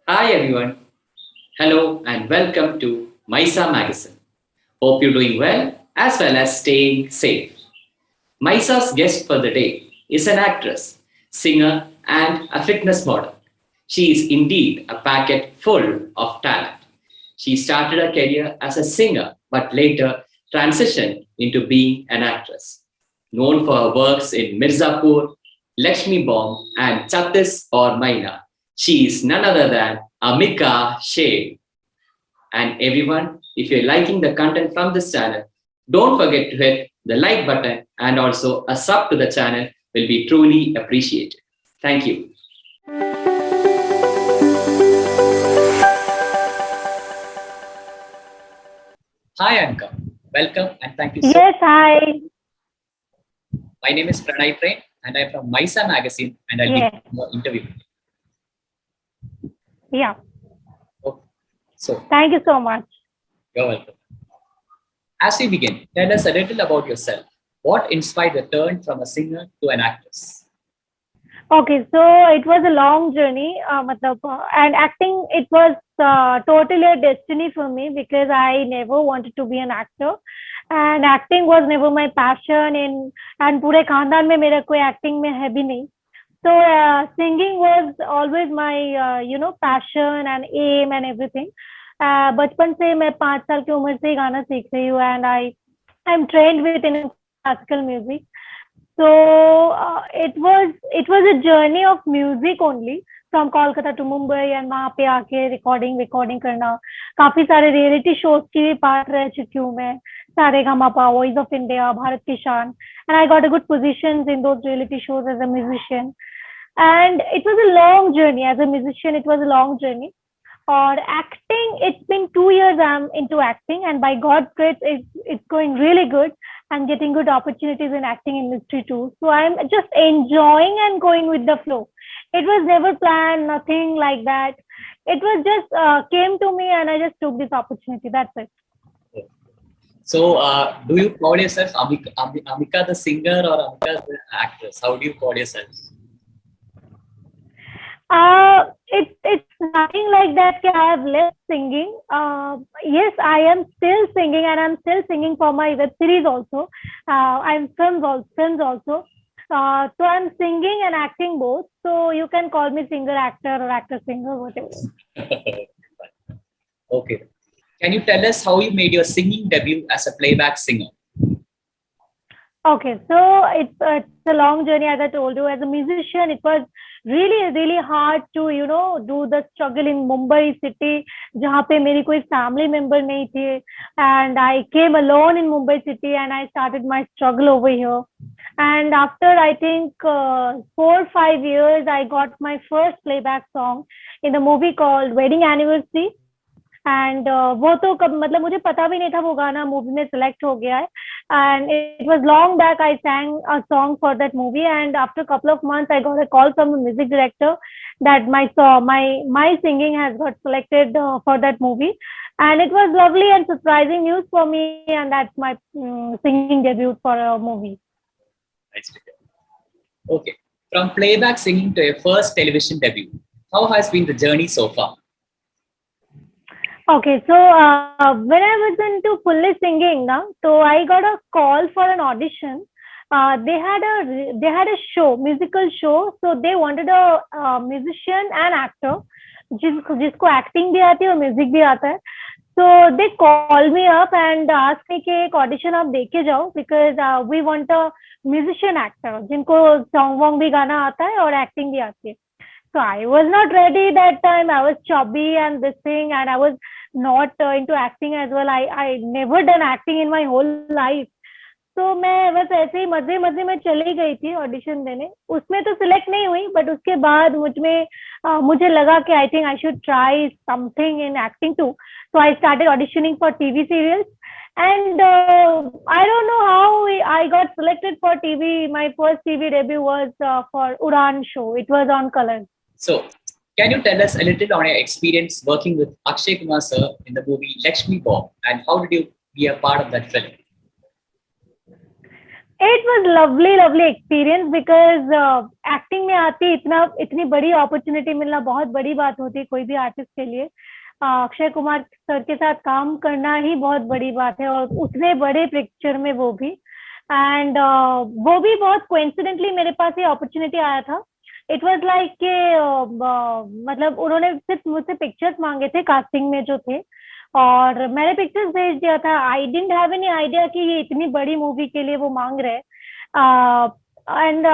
Hi everyone. Hello and welcome to Maisa Magazine. Hope you're doing well as staying safe. Maisa's guest for the day is an actress, singer, and a fitness model. She is indeed a packet full of talent. She started her career as a singer but later transitioned into being an actress. Known for her works in Mirzapur, Lakshmi Bomb, and Chattis or Maina, she is none other than Amika Shea. And everyone, if you're liking the content from this channel, don't forget to hit the like button and also a sub to the channel will be truly appreciated. Thank you. Hi Anka, welcome and thank you so Yes, much. hi. My name is Pranay Train and I'm from Maisa Magazine and I'll be Yes, doing the interview. yeah. Okay. So, Thank you so much. you're welcome. As we begin, tell us a little about yourself. What inspired the turn from a singer to an actress? Okay, so it was a long journey, and acting, it was totally a destiny for me because I never wanted to be an actor, and acting was never my passion. And पूरे खानदान में मेरा कोई acting में है भी नहीं. So singing was always my passion and aim and everything. बचपन से मैं 5 साल की उम्र से ही गाना सीख रही हूँ and I'm trained with in classical music. So it was a journey of music only from Kolkata to Mumbai and वहाँ पे आके recording करना काफी सारे reality shows की भी part रह चुकी हूँ मैं Sa Re Ga Ma Pa Voice of India Bharat की शान and I got a good positions in those reality shows as a musician and it was a long journey as a musician. It was a long journey. Or acting, it's been 2 years I'm into acting, and by God's grace, it's going really good. I'm getting good opportunities in acting industry too. So I'm just enjoying and going with the flow. It was never planned, nothing like that. It was just came to me, and I just took this opportunity. That's it. So, do you call yourself Amika the singer or Amika the actress? How do you call yourself? It's nothing like that. I have left singing. Yes, I am still singing, and I'm still singing for my web series also. I'm films also. So I'm singing and acting both. So you can call me singer actor or actor singer, whatever. Okay. Can you tell us how you made your singing debut as a playback singer? Okay, so it's a long journey, as I told you. As a musician, it was really hard to do the struggle in Mumbai city, जहाँ पे मेरी कोई family member नहीं थी, and I came alone in Mumbai city, and I started my struggle over here. And after I think 4 or 5 years, I got my first playback song in the movie called Wedding Anniversary. And वो तो कब मतलब मुझे पता भी नहीं था वो गाना मूवी में सिलेक्ट हो गया है and it was long back I sang a song for that movie and after a couple of months I got a call from the music director that my singing has got selected for that movie and it was lovely and surprising news for me and that's my singing debut for a movie. Nice to hear. Okay. From playback singing to your first television debut, how has been the journey so far? Okay, so when I was into fully singing now, so I got a call for an audition. They had a show, musical show, so they wanted a musician and actor, जिसको acting भी आती है और music भी आता है. So they called me up and asked me कि एक audition आप दे के जाओ because we want a musician actor जिनको song वॉन्ग भी गाना आता है और acting भी आती है. So I was not ready that time. I was chubby and this thing, and I was not into acting as well. I never done acting in my whole life. तो मैं बस ऐसे ही मजे मजे में चली गई थी ऑडिशन देने उसमें तो सिलेक्ट नहीं हुई बट उसके बाद मुझे लगा कि I think I should try something in acting too so I started auditioning for TV serials and I don't know how I got selected for TV. My first TV debut was for Udan show. It was on Colors. So, can you tell us a little on your experience working with Akshay Kumar sir in the movie Lakshmi Bomb and how did you be a part of that film? It was lovely experience because acting में आती इतनी बड़ी opportunity मिलना बहुत बड़ी बात होती है कोई भी आर्टिस्ट के लिए। अक्षय कुमार सर के साथ काम करना ही बहुत बड़ी बात है और उतने बड़े पिक्चर में वो भी। एंड वो भी बहुत कोइंसिडेंटली मेरे पास ये अपॉर्चुनिटी आया था। इट वाज लाइक के मतलब उन्होंने सिर्फ मुझसे पिक्चर्स मांगे थे कास्टिंग में जो थे और मैंने पिक्चर्स भेज दिया था। I didn't have any idea कि ये इतनी बड़ी मूवी के लिए वो मांग रहे हैं। And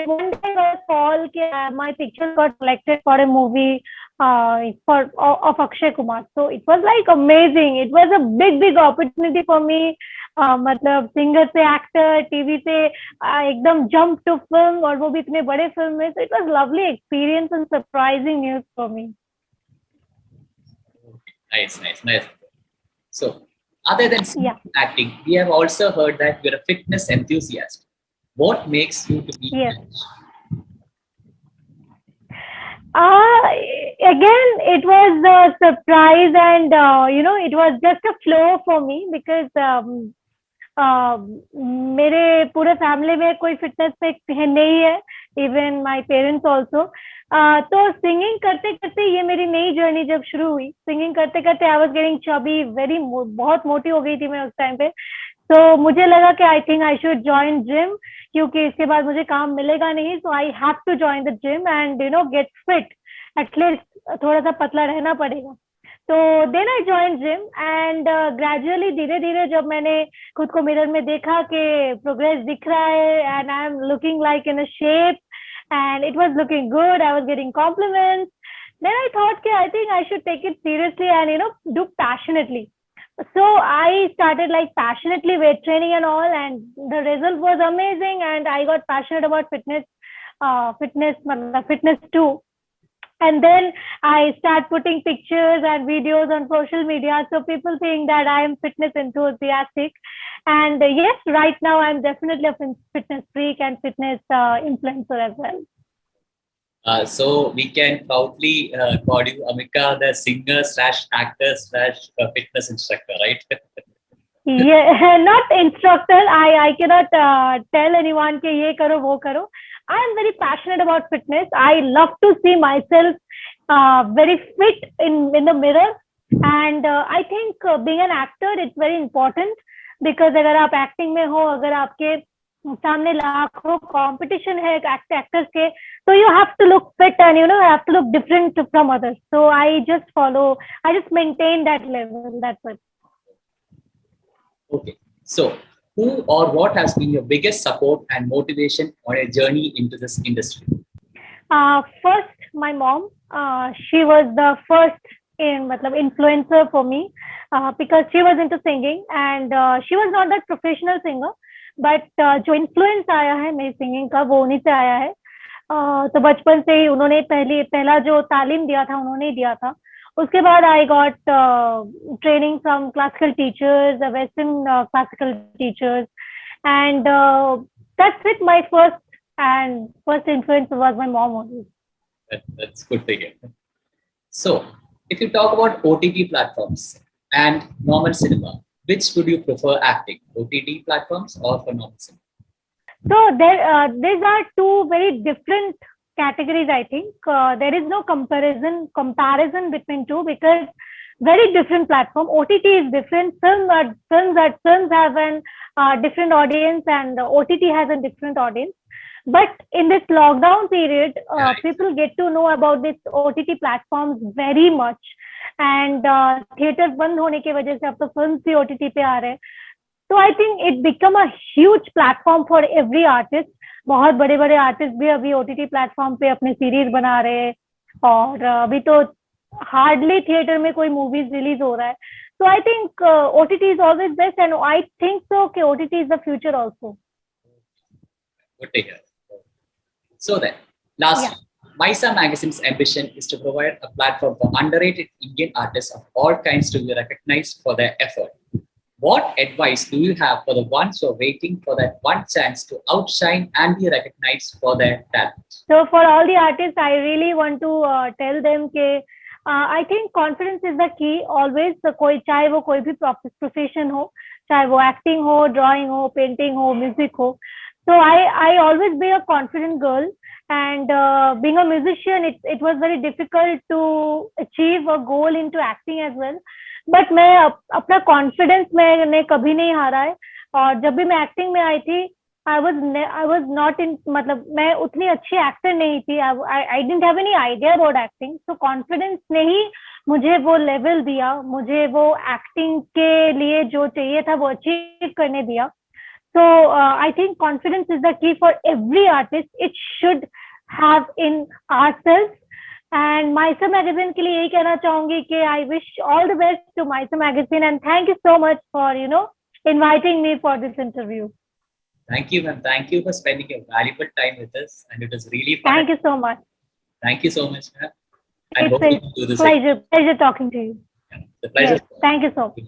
one day I got a call कि my picture got selected for a movie for of Akshay Kumar. So it was like amazing. It was a big opportunity for me. मतलब singer से actor, TV से एकदम jump to film और वो भी इतने बड़े फिल्म में। So it was lovely experience and surprising news for me. Nice. So, other than acting, we have also heard that you're a fitness enthusiast. What makes you to be? Yes. Again, it was a surprise and it was just a flow for me because मेरे पूरे family में कोई fitness पे नहीं है, even my parents also. तो singing करते करते ये मेरी नई जर्नी जब शुरू हुई, सिंगिंग करते करते आई वाज गेटिंग चबी, बहुत मोटी हो गई थी मैं उस टाइम पे। तो मुझे लगा कि I think I should join gym क्योंकि इसके बाद मुझे काम मिलेगा नहीं। So I have to join the gym and get fit, at least थोड़ा सा पतला रहना पड़ेगा। तो then I join gym and gradually धीरे धीरे जब मैंने खुद को मिरर में देखा कि प्रोग्रेस दिख रहा है and I am looking like in a shape and it was looking good, I was getting compliments, then I thought I think I should take it seriously and do passionately. So I started like passionately weight training and all, and the result was amazing and I got passionate about fitness too. And then I start putting pictures and videos on social media, so people think that I am fitness enthusiastic. And yes, right now I'm definitely a fitness freak and fitness influencer as well. So we can proudly call you Amika, the singer / actor / fitness instructor, right? Yeah, not instructor. I cannot tell anyone कि ये करो वो करो. I am very passionate about fitness. I love to see myself very fit in the mirror, and I think being an actor it's very important because अगर आप acting में हो, अगर आपके सामने लाखों कंपटीशन है एक्टर्स के, तो you have to look fit and you have to look different from others. So I just maintain that level. That's it. Okay, so who or what has been your biggest support and motivation on your journey into this industry? First, my mom. She was the first influencer for me because she was into singing and she was not that professional singer, but जो influence आया है मेरी singing का वो उन्हीं से आया है। तो बचपन से ही उन्होंने पहला जो तालीम दिया था उन्होंने दिया था। उसके बाद I got training from classical teachers, Western classical teachers, and that's it. My first influence was my mom only. That's good to hear. So, if you talk about OTT platforms and normal cinema, which would you prefer acting, OTT platforms or for normal cinema? So these are two very different categories. I think there is no comparison between two because very different platform. OTT is different. Films have an different audience, and OTT has a different audience. But in this lockdown period, people get to know about this OTT platforms very much. And theaters बंद होने की वजह से अब तो films भी OTT पे आ रहे हैं. So I think it become a huge platform for every artist. बहुत बड़े आर्टिस्ट भी अभी OTT प्लेटफॉर्म पे अपने सीरीज बना रहे हैं और अभी तो हार्डली थिएटर में कोई मूवीज रिलीज हो रहा है. So I think OTT is always best, and I think so कि OTT is the future also. Good to hear. So then, lastly, Maisa Magazine's ambition is to provide a platform for underrated Indian artists of all kinds to be recognized for their effort. What advice do you have for the ones who are waiting for that one chance to outshine and be recognized for their talent? So for all the artists, I really want to tell them कि I think confidence is the key always. So चाहे वो कोई भी profession हो, चाहे वो acting हो, drawing हो, पेंटिंग हो, म्यूजिक हो. So I always be a confident girl, and being a musician, it was very difficult to achieve a goal into acting as well. But मैं अपना confidence मैंने कभी नहीं हारा है. और जब भी मैं acting में आई थी, I was not in, मतलब मैं उतनी अच्छी actor नहीं थी. I didn't have any idea about acting. So confidence ने ही मुझे वो level दिया, मुझे वो acting के लिए जो चाहिए था वो achieve करने दिया. So I think confidence is the key for every artist. It should have in ourselves. And Mysa Magazine के लिए यही कहना चाहूंगी कि I wish all the best to Mysa Magazine, and thank you so much for inviting me for this interview. Thank you, ma'am. Thank you for spending your valuable time with us, and it was really fun. Thank you so much. Thank you so much, ma'am. I hope It's we can do a this again. pleasure talking to you. The pleasure. Yes, thank you so much.